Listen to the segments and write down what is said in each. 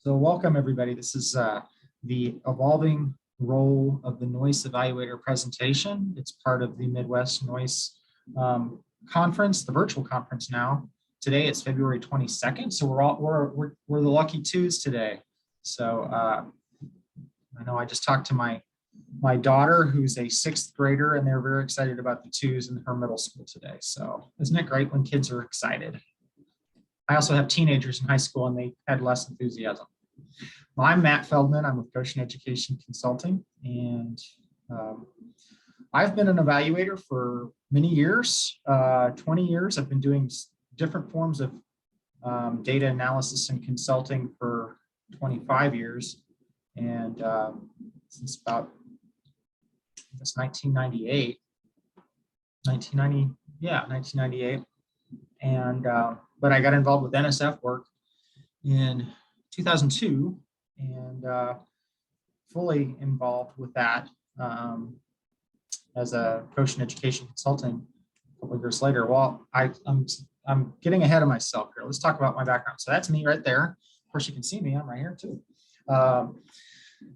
So welcome everybody. This is the evolving role of the Noyce Evaluator presentation. It's part of the Midwest Noyce conference, the virtual conference now. Today it's February 22nd, so we're the lucky twos today. So I know I just talked to my daughter, who's a 6th grader, and they're very excited about the twos in her middle school today. So isn't it great when kids are excited? I also have teenagers in high school and they had less enthusiasm. Well, I'm Matt Feldman. I'm with Goshen Education Consulting, and I've been an evaluator for many years, 20 years. I've been doing different forms of data analysis and consulting for 25 years. And since about, I guess, 1998. And but I got involved with NSF work in 2002 and fully involved with that as a Goshen Education Consulting a couple of years later. Well, I'm getting ahead of myself here. Let's talk about my background. So that's me right there. Of course, you can see me. I'm right here too.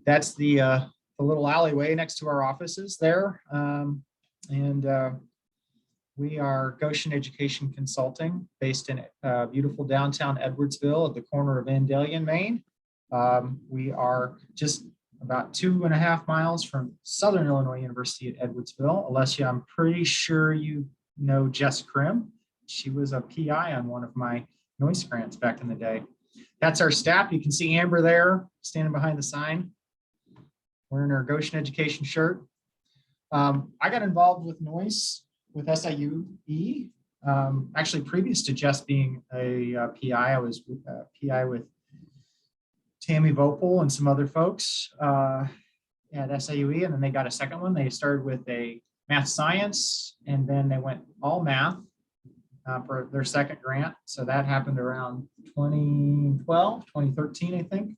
That's the little alleyway next to our offices there. We are Goshen Education Consulting, based in beautiful downtown Edwardsville at the corner of Vandalia, Maine. We are just about 2.5 miles from Southern Illinois University at Edwardsville. Alessia, I'm pretty sure you know Jess Krim. She was a PI on one of my Noyce grants back in the day. That's our staff. You can see Amber there standing behind the sign, wearing her Goshen Education shirt. I got involved with Noyce with SIUE. Actually, previous to just being a PI, I was PI with Tammy Vopel and some other folks at SIUE, and then they got a second one. They started with a math science, and then they went all math for their second grant. So that happened around 2012, 2013, I think.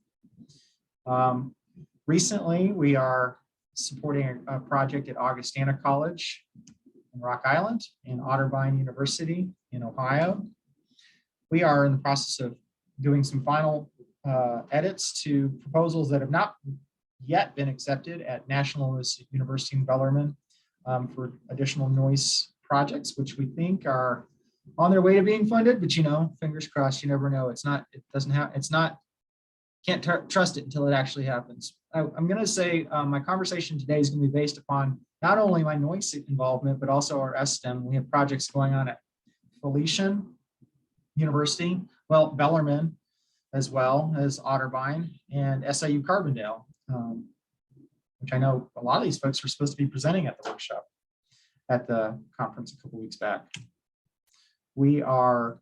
Recently, we are supporting a project at Augustana College in Rock Island and Otterbein University in Ohio. We are in the process of doing some final edits to proposals that have not yet been accepted at National University in Bellarmine for additional Noyce projects, which we think are on their way to being funded, but fingers crossed, you never know. Can't trust it until it actually happens. I'm going to say my conversation today is going to be based upon not only my Noyce involvement, but also our STEM. We have projects going on at Felician University, Bellarmine, as well as Otterbein and SIU Carbondale, which I know a lot of these folks were supposed to be presenting at the workshop at the conference a couple weeks back. We are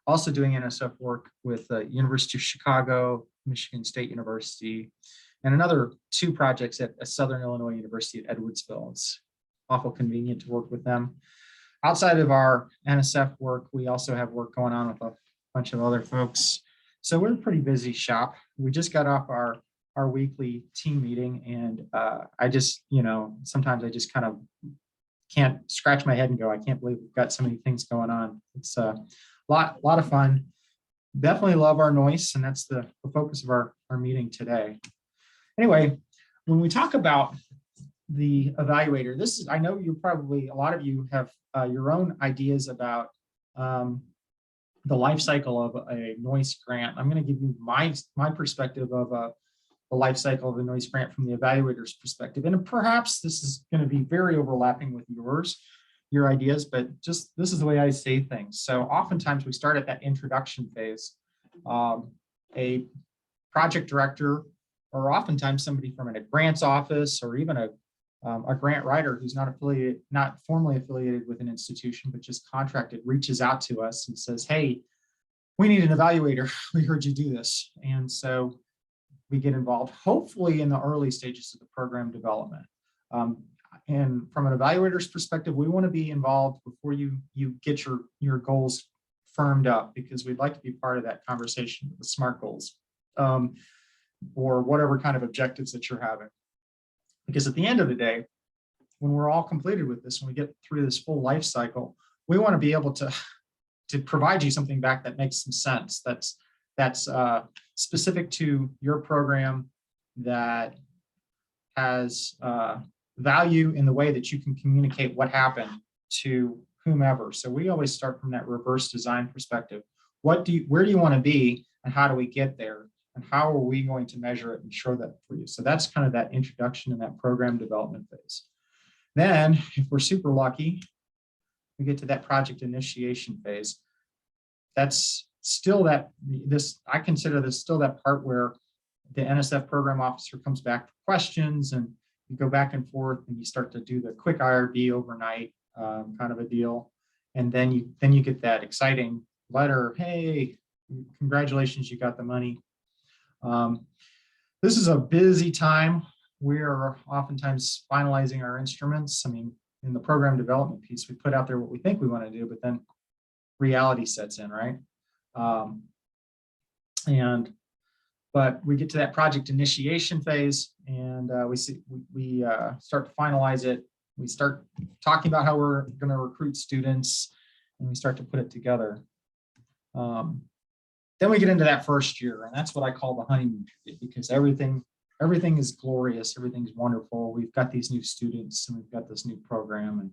also doing NSF work with the University of Chicago, Michigan State University, and another 2 projects at Southern Illinois University at Edwardsville. It's awful convenient to work with them. Outside of our NSF work, we also have work going on with a bunch of other folks. So we're a pretty busy shop. We just got off our weekly team meeting, and I just, sometimes I just kind of can't scratch my head and go, I can't believe we've got so many things going on. It's a lot of fun. Definitely love our Noyce, and that's the focus of our meeting today. Anyway, when we talk about the evaluator, I know a lot of you have your own ideas about the life cycle of a Noyce grant. I'm going to give you my perspective of the life cycle of a Noyce grant from the evaluator's perspective. And perhaps this is going to be very overlapping with your ideas, but just this is the way I say things. So oftentimes we start at that introduction phase. A project director, or oftentimes somebody from a grants office, or even a grant writer who's not formally affiliated with an institution, but just contracted, reaches out to us and says, hey, we need an evaluator. We heard you do this. And so we get involved, hopefully in the early stages of the program development. And from an evaluator's perspective, we want to be involved before you get your goals firmed up, because we'd like to be part of that conversation with the SMART goals, or whatever kind of objectives that you're having. Because at the end of the day, when we're all completed with this, when we get through this full life cycle, we want to be able to provide you something back that makes some sense, that's specific to your program that has value in the way that you can communicate what happened to whomever. So we always start from that reverse design perspective. Where do you want to be, and how do we get there? And how are we going to measure it and show that for you? So that's kind of that introduction and that program development phase. Then, if we're super lucky, we get to that project initiation phase. That's still I consider this still that part where the NSF program officer comes back to questions, and you go back and forth, and you start to do the quick IRB overnight kind of a deal. And then you get that exciting letter, hey, congratulations, you got the money. This is a busy time. We're oftentimes finalizing our instruments. I mean, in the program development piece, we put out there what we think we want to do, but then reality sets in, right? But we get to that project initiation phase, and we start to finalize it. We start talking about how we're going to recruit students, and we start to put it together. Then we get into that first year, and that's what I call the honeymoon period, because everything is glorious, everything's wonderful. We've got these new students, and we've got this new program, and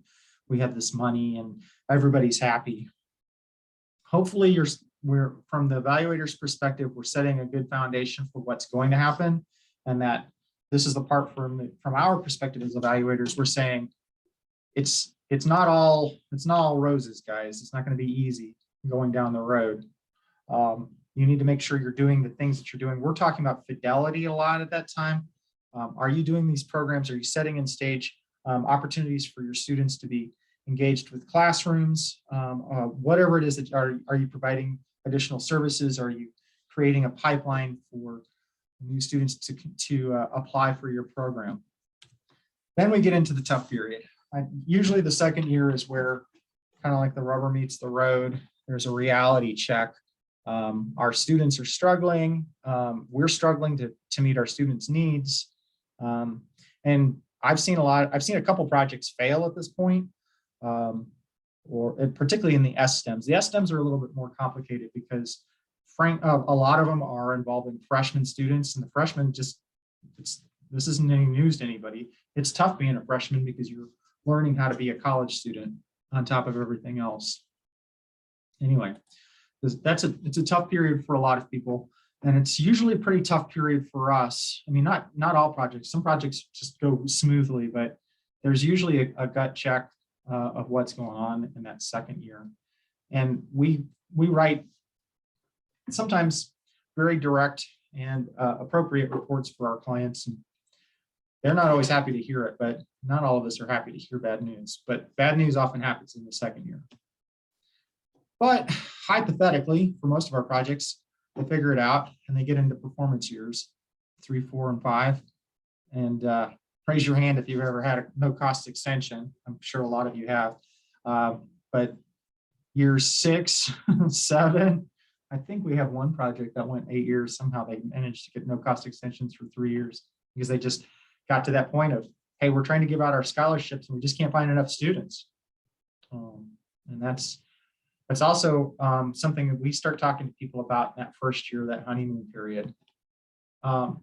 we have this money, and everybody's happy. Hopefully, we're from the evaluator's perspective, we're setting a good foundation for what's going to happen, and that this is the part from our perspective as evaluators. We're saying it's not all roses, guys. It's not going to be easy going down the road. You need to make sure you're doing the things that you're doing. We're talking about fidelity a lot at that time. Are you doing these programs? Are you setting in stage opportunities for your students to be engaged with classrooms? Whatever it is that are you providing additional services? Are you creating a pipeline for new students to apply for your program? Then we get into the tough period. Usually the second year is where kind of like the rubber meets the road. There's a reality check. Our students are struggling. We're struggling to meet our students' needs. And I've seen a couple projects fail at this point, or particularly in the STEMs. The STEMs are a little bit more complicated because a lot of them are involving freshman students, and the freshmen this isn't any news to anybody. It's tough being a freshman because you're learning how to be a college student on top of everything else. Anyway, it's a tough period for a lot of people, and it's usually a pretty tough period for us. I mean, not all projects. Some projects just go smoothly, but there's usually a gut check of what's going on in that second year. And we write sometimes very direct and appropriate reports for our clients. And they're not always happy to hear it, but not all of us are happy to hear bad news. But bad news often happens in the second year. But hypothetically, for most of our projects, they figure it out and they get into performance years, 3, 4, and 5. And raise your hand if you've ever had a no-cost extension. I'm sure a lot of you have. But years 6, 7, I think we have one project that went 8 years. Somehow they managed to get no-cost extensions for 3 years because they just got to that point of, hey, we're trying to give out our scholarships and we just can't find enough students. And that's also something that we start talking to people about in that first year, that honeymoon period. And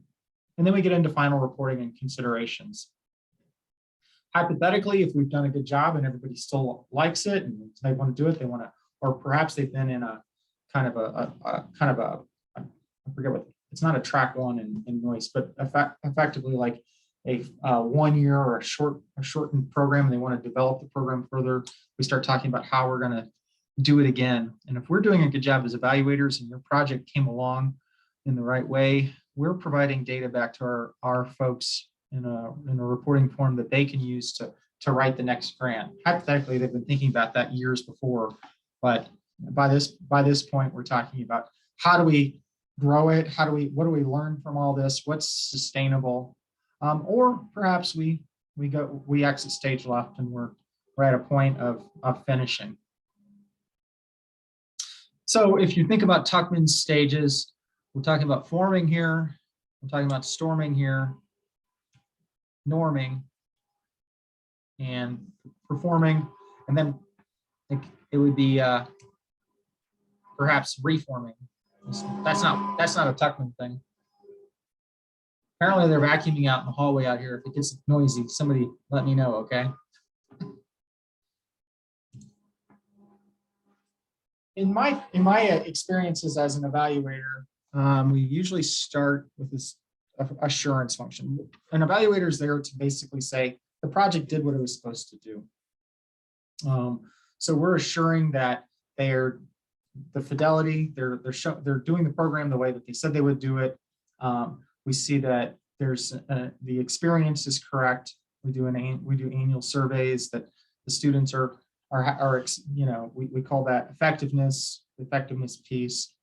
then we get into final reporting and considerations. Hypothetically, if we've done a good job and everybody still likes it and they want to do it, or perhaps they've been in a kind of a I forget what, it's not a track one in Noyce, but effectively like a 1 year or a shortened program, and they want to develop the program further. We start talking about how we're going to do it again. And if we're doing a good job as evaluators and your project came along in the right way, we're providing data back to our folks in a reporting form that they can use to write the next grant. Hypothetically, they've been thinking about that years before, but by this point, we're talking about how do we grow it? What do we learn from all this? What's sustainable? Or perhaps we exit stage left and we're at a point of finishing. So if you think about Tuckman's stages, we're talking about forming here, we're talking about storming here, norming, and performing, and then it would be perhaps reforming That's not a Tuckman thing. Apparently they're vacuuming out in the hallway out here. If it gets noisy, somebody let me know, okay? In my experiences as an evaluator, we usually start with this assurance function. An evaluator is there to basically say the project did what it was supposed to do. So we're assuring that they're the fidelity, they're doing the program the way that they said they would do it. We see that there's the experience is correct. We do annual surveys that the students are you know, we call that effectiveness piece.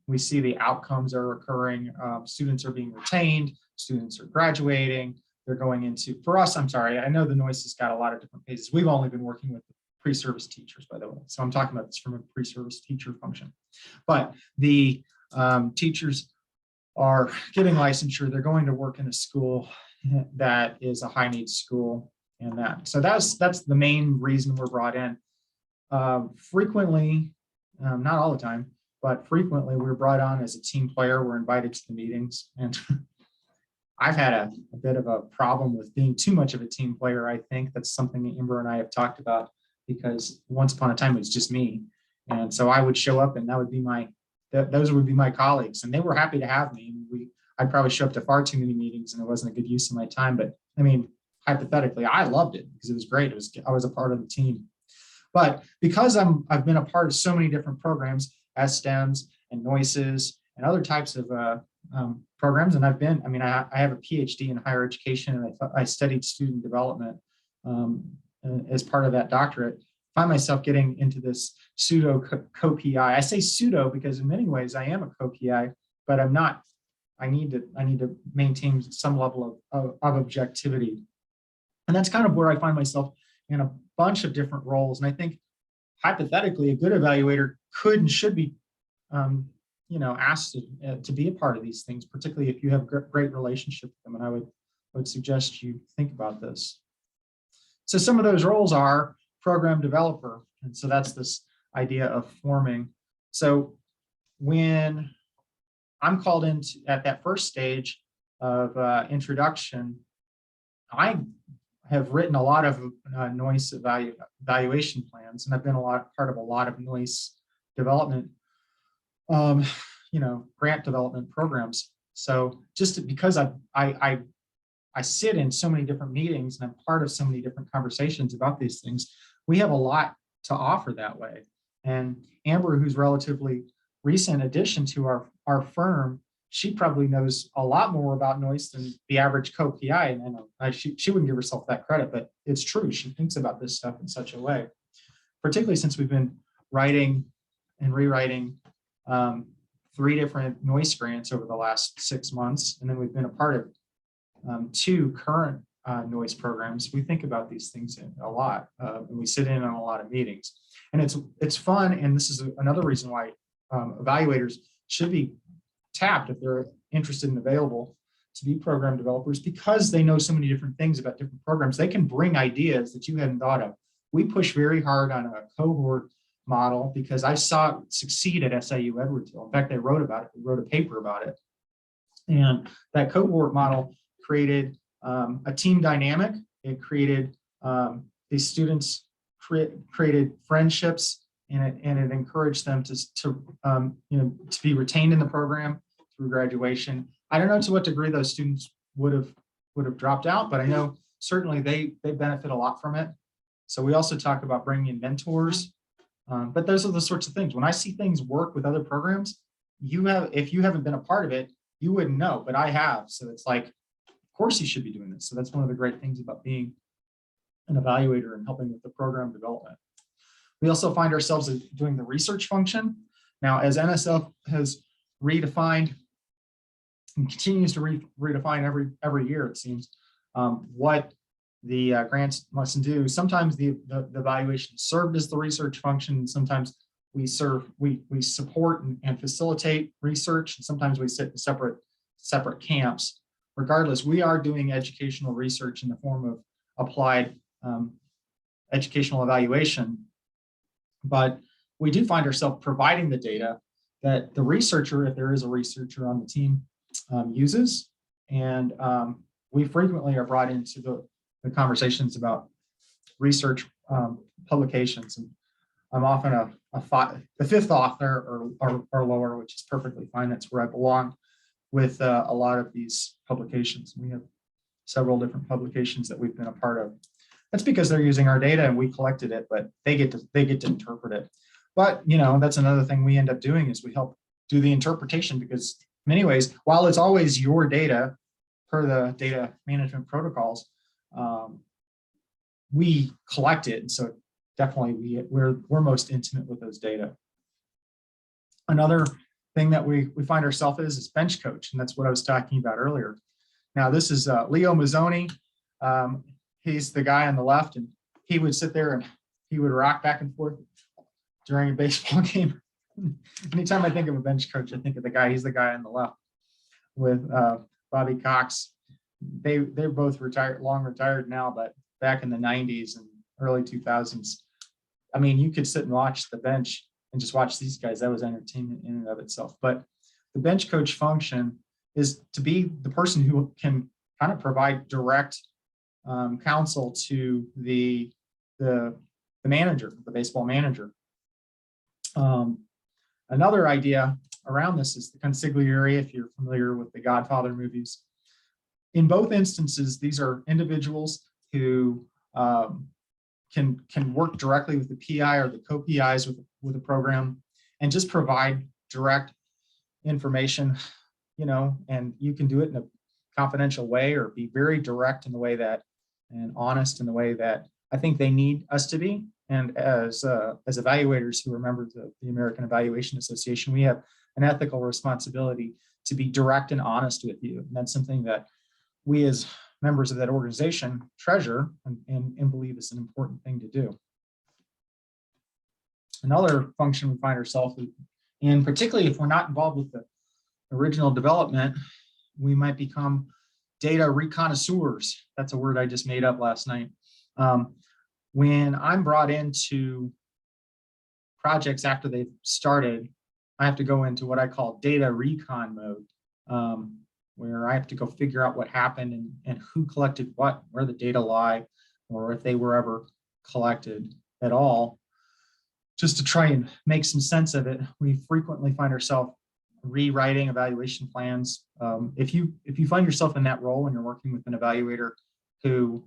We see the outcomes are occurring. Students are being retained. Students are graduating. They're going into, for us, I'm sorry, I know the Noyce has got a lot of different phases. We've only been working with pre-service teachers, by the way. So I'm talking about this from a pre-service teacher function. But the teachers are getting licensure. They're going to work in a school that is a high needs school, and that. So that's the main reason we're brought in. Frequently, not all the time, but frequently we're brought on as a team player. We're invited to the meetings, and I've had a bit of a problem with being too much of a team player. I think that's something Amber and I have talked about, because once upon a time it was just me, and so I would show up, and that would be those would be my colleagues, and they were happy to have me. I'd probably show up to far too many meetings, and it wasn't a good use of my time. But I mean, hypothetically, I loved it because it was great. I was a part of the team. But because I've been a part of so many different programs, STEMs and Noyces and other types of programs, and I have a PhD in higher education, and I studied student development as part of that doctorate. Find myself getting into this pseudo co-PI. I say pseudo because in many ways I am a co-PI, but I'm not. I need to maintain some level of objectivity, and that's kind of where I find myself in a bunch of different roles. And I think hypothetically, a good evaluator could and should be, asked to be a part of these things, particularly if you have a great relationship with them. And I would suggest you think about this. So some of those roles are program developer. And so that's this idea of forming. So when I'm called in at that first stage of introduction, I have written a lot of Noyce evaluation plans, and I've been part of a lot of Noyce development, grant development programs. So just because I sit in so many different meetings and I'm part of so many different conversations about these things, we have a lot to offer that way. And Amber, who's relatively recent addition to our firm, she probably knows a lot more about Noyce than the average co-PI. And she wouldn't give herself that credit, but it's true. She thinks about this stuff in such a way, particularly since we've been writing and rewriting 3 different Noyce grants over the last 6 months. And then we've been a part of 2 current Noyce programs. We think about these things a lot, and we sit in on a lot of meetings. And it's fun. And this is another reason why evaluators should be tapped if they're interested and available to be program developers, because they know so many different things about different programs. They can bring ideas that you hadn't thought of. We push very hard on a cohort model because I saw it succeed at SIU Edwardsville. In fact, they wrote about it. They wrote a paper about it. And that cohort model created a team dynamic. It created these students created friendships, and it encouraged them to be retained in the program through graduation. I don't know to what degree those students would have dropped out, but I know certainly they benefit a lot from it. So we also talk about bringing in mentors, but those are the sorts of things. When I see things work with other programs, if you haven't been a part of it, you wouldn't know, but I have. So it's like, of course you should be doing this. So that's one of the great things about being an evaluator and helping with the program development. We also find ourselves doing the research function. Now, as NSF has redefined and continues to redefine every year, it seems, what the grants must do. Sometimes the evaluation served as the research function, and sometimes we support and facilitate research, and sometimes we sit in separate camps. Regardless, we are doing educational research in the form of applied educational evaluation, but we do find ourselves providing the data that the researcher, if there is a researcher on the team, uses. And we frequently are brought into the conversations about research publications. And I'm often the fifth author or lower, which is perfectly fine. That's where I belong with a lot of these publications. We have several different publications that we've been a part of. That's because they're using our data and we collected it, but they get to interpret it. But that's another thing we end up doing is we help do the interpretation, because in many ways, while it's always your data per the data management protocols, we collect it. And so definitely we're most intimate with those data. Another thing that we find ourselves is bench coach, and that's what I was talking about earlier. Now this is Leo Mazzoni. He's the guy on the left, and he would sit there and he would rock back and forth during a baseball game. Anytime I think of a bench coach, I think of he's the guy on the left with Bobby Cox. They're both long retired now, but back in the 90s and early 2000s, I mean, you could sit and watch the bench and just watch these guys. That was entertainment in and of itself. But the bench coach function is to be the person who can kind of provide direct counsel to the manager, the baseball manager. Another idea around this is the consigliere, if you're familiar with the Godfather movies. In both instances, these are individuals who can work directly with the PI or the co-PIs with a program and just provide direct information, and you can do it in a confidential way or be very direct in the way that, and honest in the way that I think they need us to be. And as evaluators who are members of the American Evaluation Association, we have an ethical responsibility to be direct and honest with you. And that's something that we as members of that organization treasure and believe is an important thing to do. Another function we find ourselves in, particularly if we're not involved with the original development, we might become data reconnoisseurs. That's a word I just made up last night. When I'm brought into projects after they've started, I have to go into what I call data recon mode, where I have to go figure out what happened and who collected what, where the data lie, or if they were ever collected at all, just to try and make some sense of it. We frequently find ourselves rewriting evaluation plans. If you find yourself in that role and you're working with an evaluator who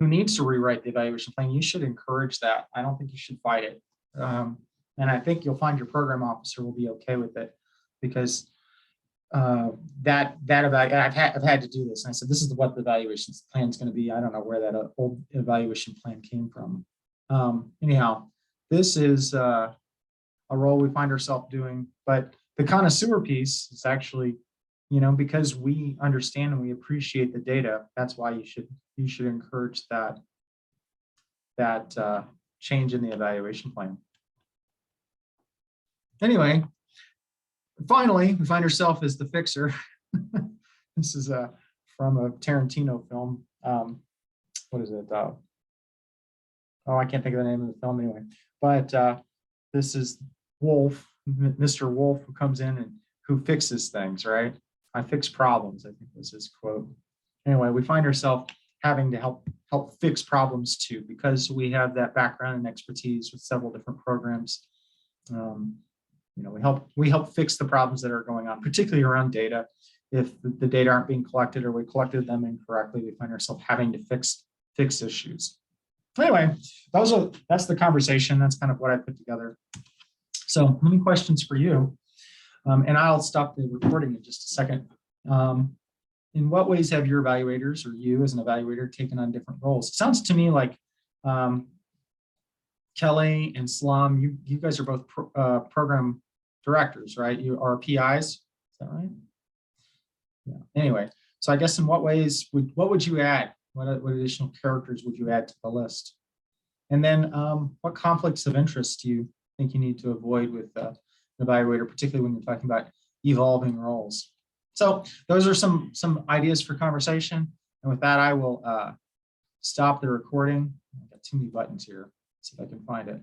needs to rewrite the evaluation plan, you should encourage that. I don't think you should fight it. And I think you'll find your program officer will be okay with it, because I've had to do this. And I said, this is what the evaluation plan is going to be. I don't know where that old evaluation plan came from. Anyhow, this is a role we find ourselves doing, but the connoisseur piece is actually, because we understand and we appreciate the data, that's why you should encourage that change in the evaluation plan. Anyway, finally, we find ourselves as the fixer. This is from a Tarantino film. What is it? I can't think of the name of the film anyway. But this is Wolf, Mr. Wolf, who comes in and who fixes things, right? I fix problems, I think was his quote. Anyway, we find ourselves having to help fix problems too, because we have that background and expertise with several different programs. We help fix the problems that are going on, particularly around data. If the data aren't being collected or we collected them incorrectly, we find ourselves having to fix issues. Anyway, that's the conversation. That's kind of what I put together. So, any questions for you? And I'll stop the recording in just a second. In what ways have your evaluators or you as an evaluator taken on different roles? It sounds to me like Kelly and Slum, you guys are both program directors, right? You are PIs, is that right? Yeah. Anyway, so I guess in what ways what would you add? What additional characters would you add to the list? And then what conflicts of interest do you think you need to avoid with an evaluator, particularly when you're talking about evolving roles? So those are some ideas for conversation. And with that, I will stop the recording. I've got too many buttons here. See if I can find it.